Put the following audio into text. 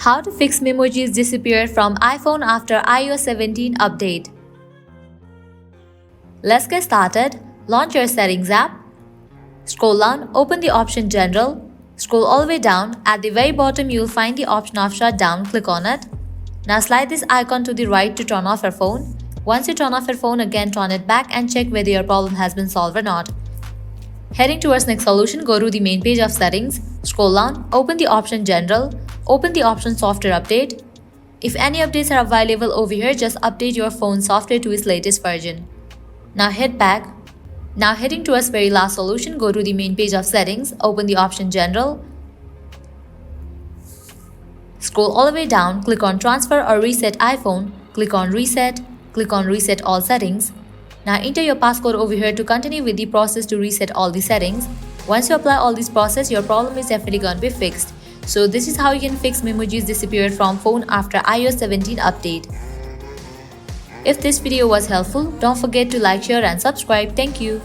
How to fix Memojis disappeared from iPhone after iOS 17 update. Let's get started. Launch your Settings app. Scroll down, open the option General. Scroll all the way down. At the very bottom, you'll find the option of Shutdown. Click on it. Now slide this icon to the right to turn off your phone. Once you turn off your phone, again turn it back and check whether your problem has been solved or not. Heading towards next solution, go to the main page of settings. Scroll down, open the option General. Open the option Software Update. If any updates are available over here, just update your phone software to its latest version. Now head back. Now heading towards very last solution, go to the main page of settings, open the option General. Scroll all the way down, click on Transfer or Reset iPhone, click on Reset all settings. Now enter your passcode over here to continue with the process to reset all the settings. Once you apply all this process, your problem is definitely going to be fixed. So this is how you can fix Memojis disappeared from phone after iOS 17 update. If this video was helpful, don't forget to like, share and subscribe. Thank you.